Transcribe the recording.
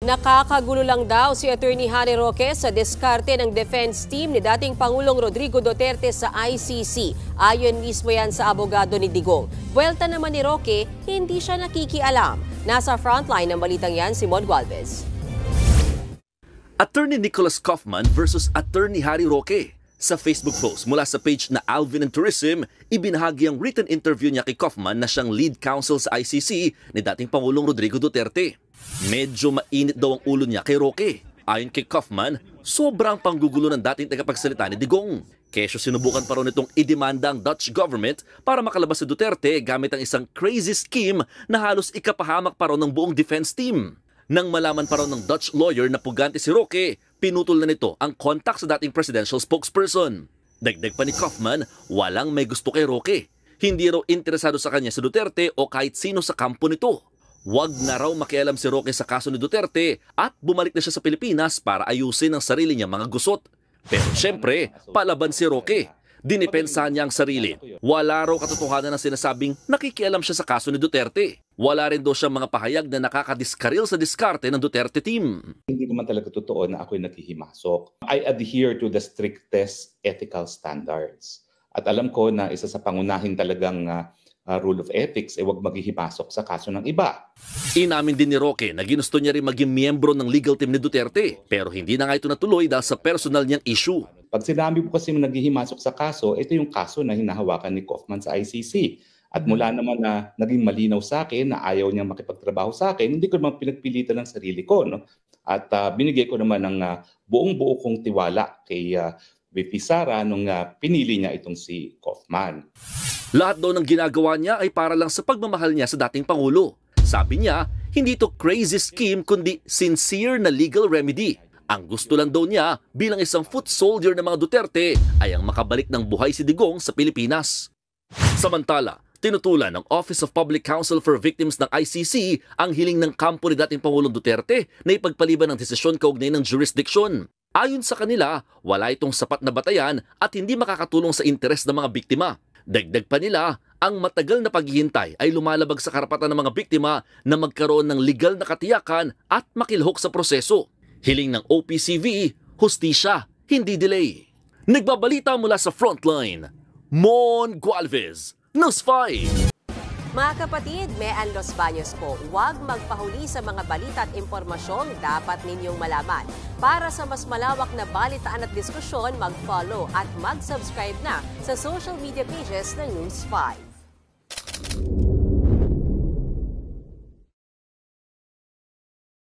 Nakakagulo lang daw si Attorney Harry Roque sa diskarte ng defense team ni dating Pangulong Rodrigo Duterte sa ICC. Ayon mismo yan sa abogado ni Digong. Buwelta naman ni Roque, hindi siya nakikialam. Nasa frontline ng balitang yan si Mon Gualvez. Attorney Nicholas Kaufman versus Attorney Harry Roque. Sa Facebook post mula sa page na Alvin and Tourism, ibinahagi ang written interview niya kay Kaufman na siyang lead counsel sa ICC ni dating Pangulong Rodrigo Duterte. Medyo mainit daw ang ulo niya kay Roque. Ayon kay Kaufman, sobrang panggugulo ng dating tagapagsalita ni Digong. Kesyo sinubukan pa raw nitong idemanda ang Dutch government para makalabas si Duterte gamit ang isang crazy scheme na halos ikapahamak pa raw ng buong defense team. Nang malaman pa raw ng Dutch lawyer na pugante si Roque, pinutol na nito ang contact sa dating presidential spokesperson. Dagdag pa ni Kaufman, walang may gusto kay Roque. Hindi raw interesado sa kanya si Duterte o kahit sino sa kampo nito. Huwag na raw makialam si Roque sa kaso ni Duterte at bumalik na siya sa Pilipinas para ayusin ang sarili niyang mga gusot. Pero syempre, palaban si Roque. Dinipensahan niya ang sarili. Wala raw katotohanan ng sinasabing nakikialam siya sa kaso ni Duterte. Wala rin daw siyang mga pahayag na nakakadiskaril sa diskarte ng Duterte team. Hindi naman talaga totoo na ako'y nakihimasok. I adhere to the strictest ethical standards. At alam ko na isa sa pangunahin talagang rule of ethics ay huwag maghihimasok sa kaso ng iba. Inamin din ni Roque na ginusto niya rin maging miyembro ng legal team ni Duterte. Pero hindi na nga ito natuloy dahil sa personal niyang issue. Pag sinabi po kasi naghihimasok sa kaso, ito yung kaso na hinahawakan ni Kaufman sa ICC. At mula naman na naging malinaw sa akin na ayaw niyang makipagtrabaho sa akin, hindi ko naman pinagpilitan ng sarili ko. No? At binigay ko naman ng buong-buo kong tiwala kay VP Sara nung pinili niya itong si Kaufman. Lahat daw ng ginagawa niya ay para lang sa pagmamahal niya sa dating Pangulo. Sabi niya, hindi ito crazy scheme kundi sincere na legal remedy. Ang gusto lang daw niya bilang isang foot soldier ng mga Duterte ay ang makabalik ng buhay si Digong sa Pilipinas. Samantala, tinutulan ng Office of Public Counsel for Victims ng ICC ang hiling ng kampo ni dating Pangulong Duterte na ipagpaliban ng desisyon kaugnay ng jurisdiction. Ayon sa kanila, wala itong sapat na batayan at hindi makakatulong sa interes ng mga biktima. Dagdag pa nila, ang matagal na paghihintay ay lumalabag sa karapatan ng mga biktima na magkaroon ng legal na katiyakan at makilhok sa proseso. Hiling ng OPCV, hustisya, hindi delay. Nagbabalita mula sa Frontline, Mon Gualvez, News 5. Mga kapatid, Mean Los Baños po, huwag magpahuli sa mga balita at impormasyong dapat ninyong malaman. Para sa mas malawak na balitaan at diskusyon, mag-follow at mag-subscribe na sa social media pages ng News 5.